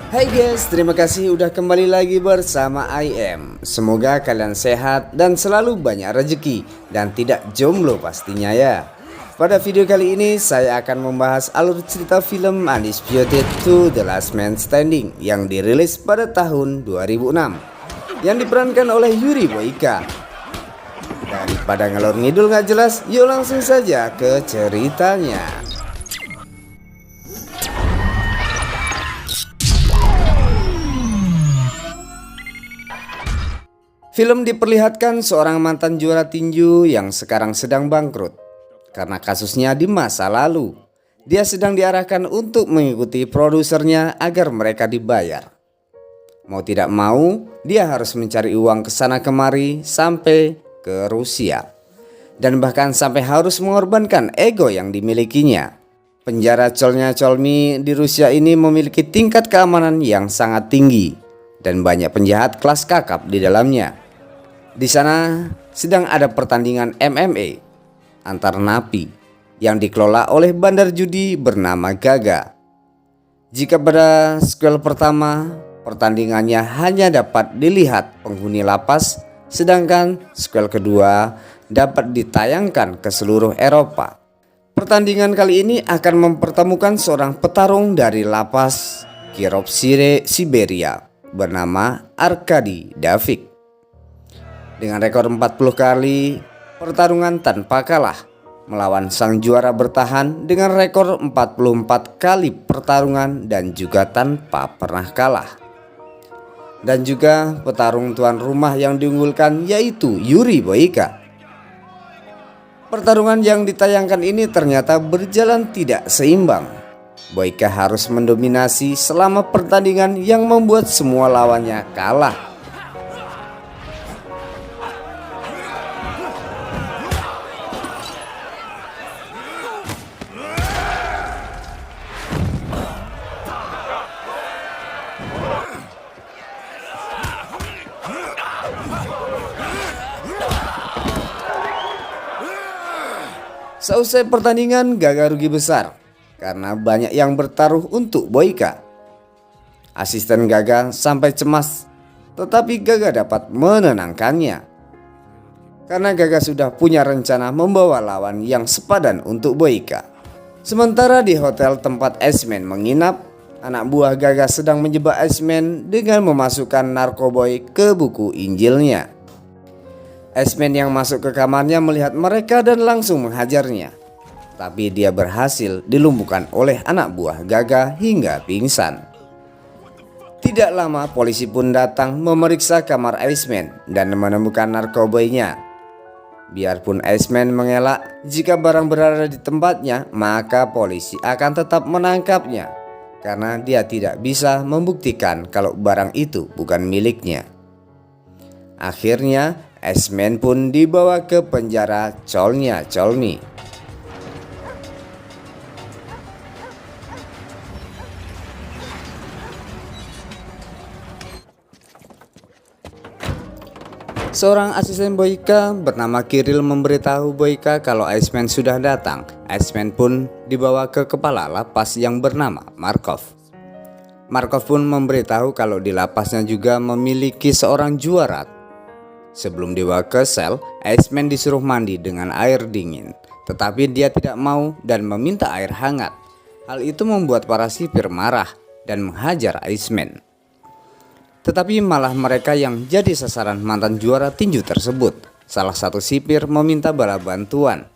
Hai guys, terima kasih udah kembali lagi bersama IM. Semoga kalian sehat dan selalu banyak rezeki dan tidak jomblo pastinya ya. Pada video kali ini saya akan membahas alur cerita film Undisputed 2: The Last Man Standing yang dirilis pada tahun 2006 yang diperankan oleh Yuri Boyka. Daripada ngalor ngidul nggak jelas, yuk langsung saja ke ceritanya. Film diperlihatkan seorang mantan juara tinju yang sekarang sedang bangkrut karena kasusnya di masa lalu. Dia sedang diarahkan untuk mengikuti produsernya agar mereka dibayar. Mau tidak mau, dia harus mencari uang ke sana kemari sampai ke Rusia. Dan bahkan sampai harus mengorbankan ego yang dimilikinya. Penjara Cholnya Cholmy di Rusia ini memiliki tingkat keamanan yang sangat tinggi dan banyak penjahat kelas kakap di dalamnya. Di sana sedang ada pertandingan MMA antar napi yang dikelola oleh bandar judi bernama Gaga. Jika pada sequel pertama pertandingannya hanya dapat dilihat penghuni lapas, sedangkan sequel kedua dapat ditayangkan ke seluruh Eropa. Pertandingan kali ini akan mempertemukan seorang petarung dari lapas Kirov Siberia bernama Arkady Davik. Dengan rekor 40 kali pertarungan tanpa kalah melawan sang juara bertahan dengan rekor 44 kali pertarungan dan juga tanpa pernah kalah. Dan juga petarung tuan rumah yang diunggulkan yaitu Yuri Boyka. Pertarungan yang ditayangkan ini ternyata berjalan tidak seimbang. Boyka harus mendominasi selama pertandingan yang membuat semua lawannya kalah. Seusai pertandingan, Gaga rugi besar karena banyak yang bertaruh untuk Boyka. Asisten Gaga sampai cemas, tetapi Gaga dapat menenangkannya. Karena Gaga sudah punya rencana membawa lawan yang sepadan untuk Boyka. Sementara di hotel tempat Iceman menginap, anak buah Gaga sedang menjebak Iceman dengan memasukkan narkoboy ke buku Injilnya. Iceman yang masuk ke kamarnya melihat mereka dan langsung menghajarnya. Tapi dia berhasil dilumpuhkan oleh anak buah Gaga hingga pingsan. Tidak lama polisi pun datang memeriksa kamar Iceman dan menemukan narkoboynya. Biarpun Iceman mengelak, jika barang berada di tempatnya maka polisi akan tetap menangkapnya. Karena dia tidak bisa membuktikan kalau barang itu bukan miliknya. Akhirnya Iceman pun dibawa ke penjara Cholnya Cholmy. Seorang asisten Boyka bernama Kirill memberitahu Boyka kalau Iceman sudah datang. Iceman pun dibawa ke kepala lapas yang bernama Markov. Markov pun memberitahu kalau di lapasnya juga memiliki seorang juara. Sebelum dibawa ke sel, Iceman disuruh mandi dengan air dingin. Tetapi dia tidak mau dan meminta air hangat. Hal itu membuat para sipir marah dan menghajar Iceman. Tetapi malah mereka yang jadi sasaran mantan juara tinju tersebut. Salah satu sipir meminta bala bantuan.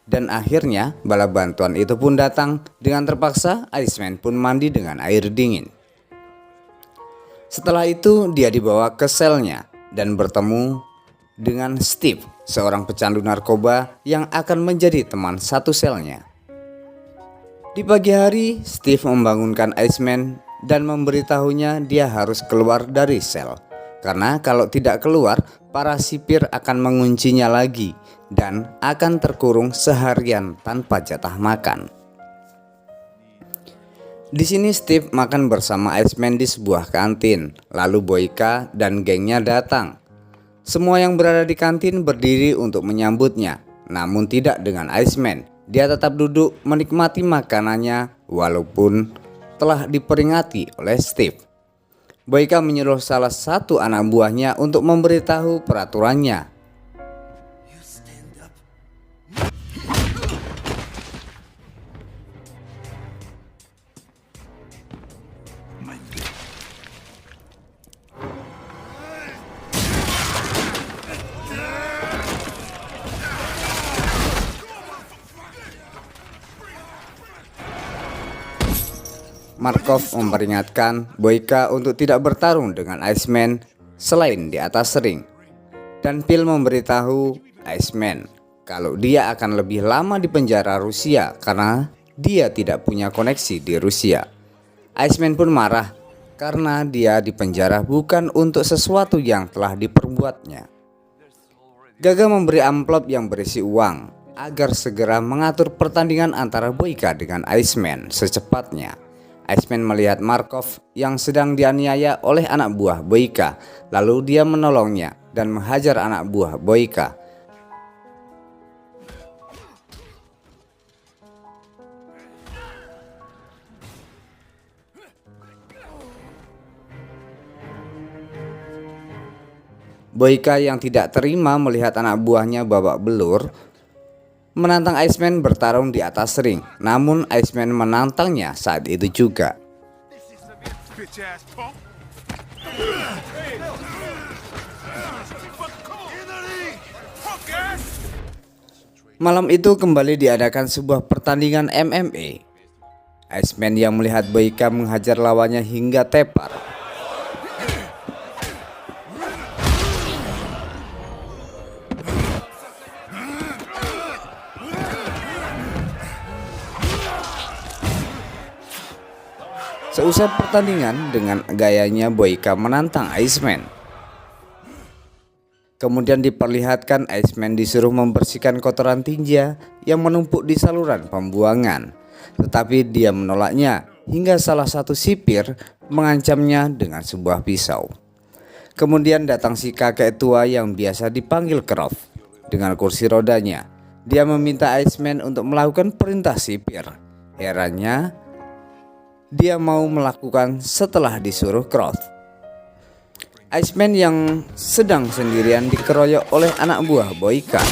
Dan akhirnya bala bantuan itu pun datang. Dengan terpaksa Iceman pun mandi dengan air dingin. Setelah itu dia dibawa ke selnya dan bertemu dengan Steve, seorang pecandu narkoba yang akan menjadi teman satu selnya. Di pagi hari, Steve membangunkan Iceman dan memberitahunya dia harus keluar dari sel. Karena kalau tidak keluar, para sipir akan menguncinya lagi dan akan terkurung seharian tanpa jatah makan. Di sini Steve makan bersama Iceman di sebuah kantin. Lalu Boyka dan gengnya datang. Semua yang berada di kantin berdiri untuk menyambutnya, namun tidak dengan Iceman. Dia tetap duduk menikmati makanannya walaupun telah diperingati oleh Steve. Boyka menyuruh salah satu anak buahnya untuk memberitahu peraturannya. Markov memperingatkan Boyka untuk tidak bertarung dengan Iceman selain di atas ring. Dan Phil memberitahu Iceman kalau dia akan lebih lama di penjara Rusia karena dia tidak punya koneksi di Rusia. Iceman pun marah karena dia di penjara bukan untuk sesuatu yang telah diperbuatnya. Gaga memberi amplop yang berisi uang agar segera mengatur pertandingan antara Boyka dengan Iceman secepatnya. Iceman melihat Markov yang sedang dianiaya oleh anak buah Boyka, lalu dia menolongnya dan menghajar anak buah Boyka. Boyka yang tidak terima melihat anak buahnya babak belur menantang Iceman bertarung di atas ring, namun Iceman menantangnya saat itu juga. Malam itu kembali diadakan sebuah pertandingan MMA. Iceman yang melihat Boyka menghajar lawannya hingga tepar. Seusai pertandingan, dengan gayanya Boyka menantang Iceman. Kemudian diperlihatkan Iceman disuruh membersihkan kotoran tinja yang menumpuk di saluran pembuangan. Tetapi dia menolaknya hingga salah satu sipir mengancamnya dengan sebuah pisau. Kemudian datang si kakek tua yang biasa dipanggil Croft dengan kursi rodanya. Dia meminta Iceman untuk melakukan perintah sipir. Herannya, dia mau melakukan setelah disuruh Croft. Iceman yang sedang sendirian dikeroyok oleh anak buah Boyka.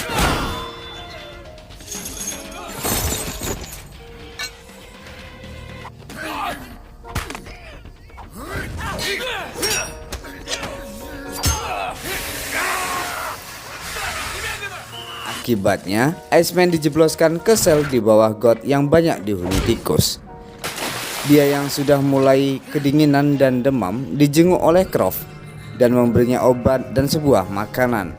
Akibatnya, Iceman dijebloskan ke sel di bawah got yang banyak dihuni tikus. Dia yang sudah mulai kedinginan dan demam dijenguk oleh Croft dan memberinya obat dan sebuah makanan.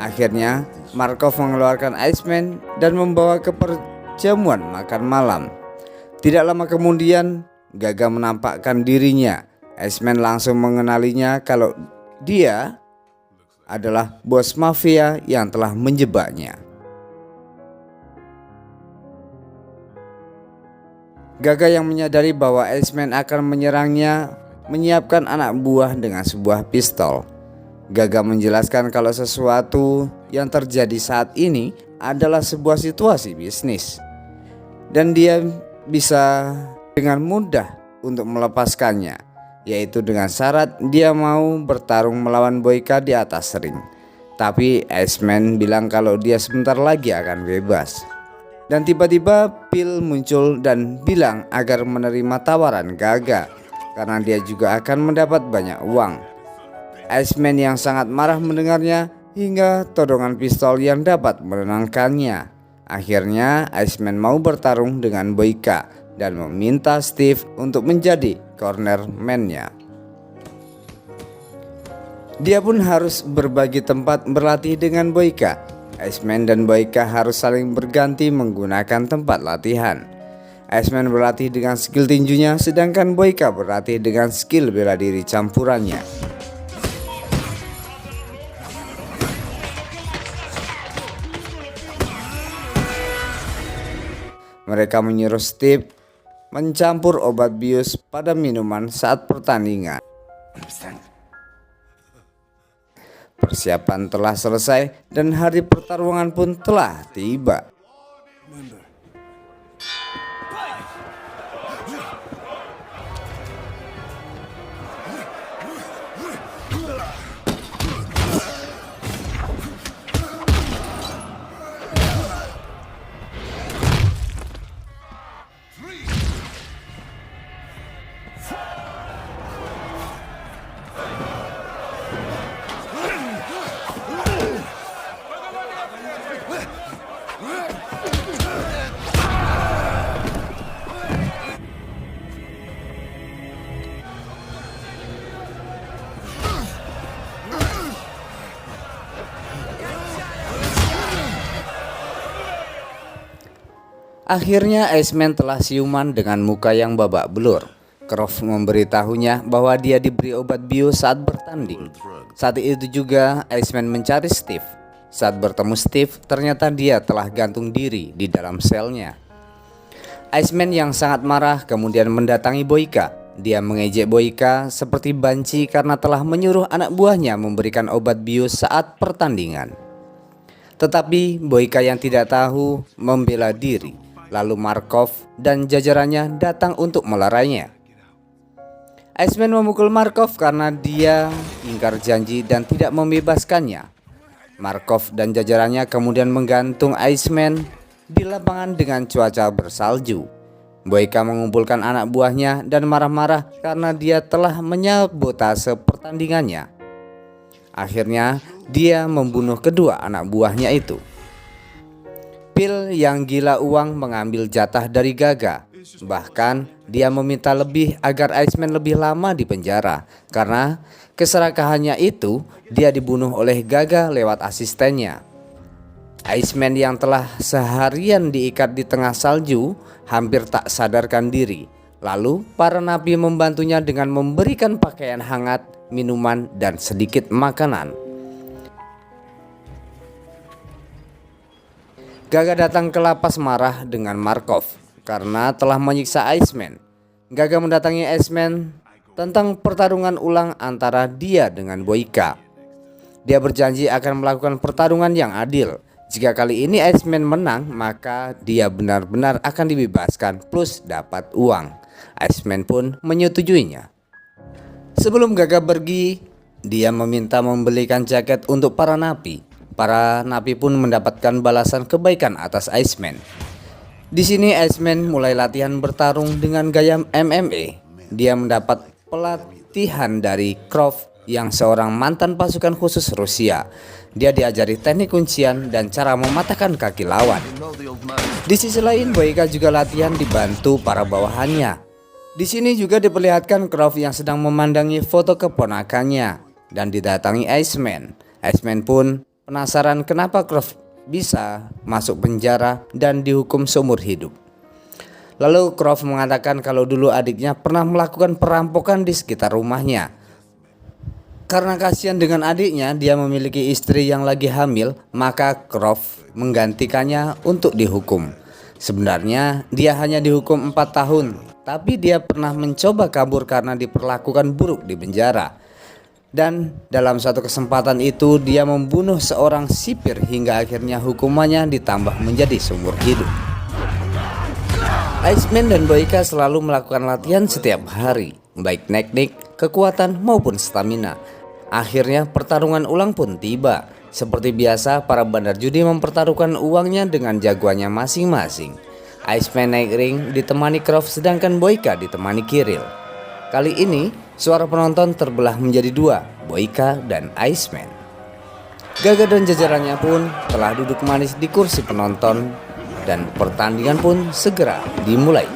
Akhirnya Markov mengeluarkan Iceman dan membawa ke perjamuan makan malam. Tidak lama kemudian Gaga menampakkan dirinya. Iceman langsung mengenalinya kalau dia adalah bos mafia yang telah menjebaknya. Gaga yang menyadari bahwa Iceman akan menyerangnya menyiapkan anak buah dengan sebuah pistol. Gaga menjelaskan kalau sesuatu yang terjadi saat ini adalah sebuah situasi bisnis dan dia bisa dengan mudah untuk melepaskannya, yaitu dengan syarat dia mau bertarung melawan Boyka di atas ring. Tapi Iceman bilang kalau dia sebentar lagi akan bebas. Dan tiba-tiba Phil muncul dan bilang agar menerima tawaran Gaga karena dia juga akan mendapat banyak uang. Iceman yang sangat marah mendengarnya hingga todongan pistol yang dapat menenangkannya. Akhirnya Iceman mau bertarung dengan Boyka dan meminta Steve untuk menjadi corner man-nya. Dia pun harus berbagi tempat berlatih dengan Boyka. Iceman dan Boyka harus saling berganti menggunakan tempat latihan. Iceman berlatih dengan skill tinjunya, sedangkan Boyka berlatih dengan skill bela diri campurannya. Mereka menyuruh Steve mencampur obat bius pada minuman saat pertandingan. Persiapan telah selesai dan hari pertarungan pun telah tiba. Akhirnya Iceman telah siuman dengan muka yang babak belur. Croft memberitahunya bahwa dia diberi obat bius saat bertanding. Saat itu juga Iceman mencari Steve. Saat bertemu Steve, ternyata dia telah gantung diri di dalam selnya. Iceman yang sangat marah kemudian mendatangi Boyka. Dia mengejek Boyka seperti banci karena telah menyuruh anak buahnya memberikan obat bius saat pertandingan. Tetapi Boyka yang tidak tahu membela diri. Lalu Markov dan jajarannya datang untuk melarainya. Iceman memukul Markov karena dia ingkar janji dan tidak membebaskannya. Markov dan jajarannya kemudian menggantung Iceman di lapangan dengan cuaca bersalju. Boyka mengumpulkan anak buahnya dan marah-marah karena dia telah menyabotase pertandingannya. Akhirnya dia membunuh kedua anak buahnya itu. Phil yang gila uang mengambil jatah dari Gaga. Bahkan dia meminta lebih agar Iceman lebih lama di penjara. Karena keserakahannya itu dia dibunuh oleh Gaga lewat asistennya. Iceman yang telah seharian diikat di tengah salju hampir tak sadarkan diri. Lalu para napi membantunya dengan memberikan pakaian hangat, minuman, dan sedikit makanan. Gaga datang ke lapas marah dengan Markov karena telah menyiksa Iceman. Gaga mendatangi Iceman tentang pertarungan ulang antara dia dengan Boyka. Dia berjanji akan melakukan pertarungan yang adil. Jika kali ini Iceman menang, maka dia benar-benar akan dibebaskan plus dapat uang. Iceman pun menyetujuinya. Sebelum Gaga pergi, dia meminta membelikan jaket untuk para napi. Para napi pun mendapatkan balasan kebaikan atas Iceman. Di sini Iceman mulai latihan bertarung dengan gaya MMA. Dia mendapat pelatihan dari Croft yang seorang mantan pasukan khusus Rusia. Dia diajari teknik kuncian dan cara mematahkan kaki lawan. Di sisi lain Boyka juga latihan dibantu para bawahannya. Di sini juga diperlihatkan Croft yang sedang memandangi foto keponakannya dan didatangi Iceman. Iceman pun penasaran kenapa Croft bisa masuk penjara dan dihukum seumur hidup. Lalu Croft mengatakan kalau dulu adiknya pernah melakukan perampokan di sekitar rumahnya. Karena kasihan dengan adiknya, dia memiliki istri yang lagi hamil, maka Croft menggantikannya untuk dihukum. Sebenarnya dia hanya dihukum 4 tahun, tapi dia pernah mencoba kabur karena diperlakukan buruk di penjara. Dan dalam satu kesempatan itu dia membunuh seorang sipir hingga akhirnya hukumannya ditambah menjadi seumur hidup. Iceman dan Boyka selalu melakukan latihan setiap hari, baik teknik, kekuatan maupun stamina. Akhirnya pertarungan ulang pun tiba. Seperti biasa para bandar judi mempertaruhkan uangnya dengan jagoannya masing-masing. Iceman naik ring ditemani Croft sedangkan Boyka ditemani Kirill. Kali ini suara penonton terbelah menjadi dua, Boyka dan Iceman. Gaga dan jajarannya pun telah duduk manis di kursi penonton dan pertandingan pun segera dimulai.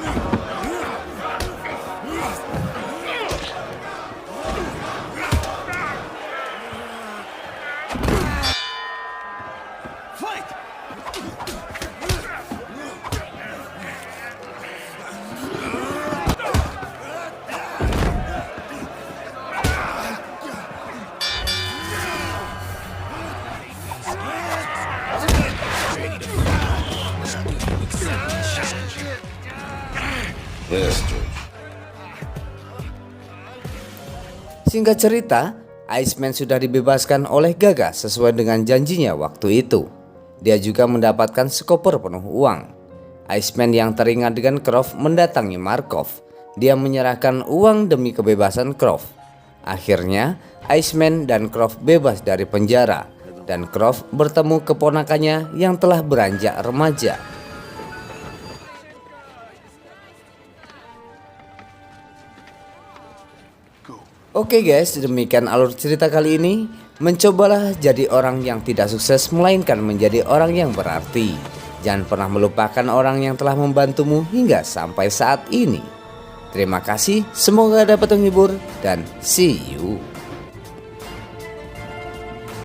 Singkat cerita, Iceman sudah dibebaskan oleh Gaga sesuai dengan janjinya waktu itu. Dia juga mendapatkan sekoper penuh uang. Iceman yang teringat dengan Croft mendatangi Markov. Dia menyerahkan uang demi kebebasan Croft. Akhirnya, Iceman dan Croft bebas dari penjara, dan Croft bertemu keponakannya yang telah beranjak remaja. Oke guys, demikian alur cerita kali ini. Mencobalah jadi orang yang tidak sukses, melainkan menjadi orang yang berarti. Jangan pernah melupakan orang yang telah membantumu hingga sampai saat ini. Terima kasih, semoga dapat menghibur, dan see you.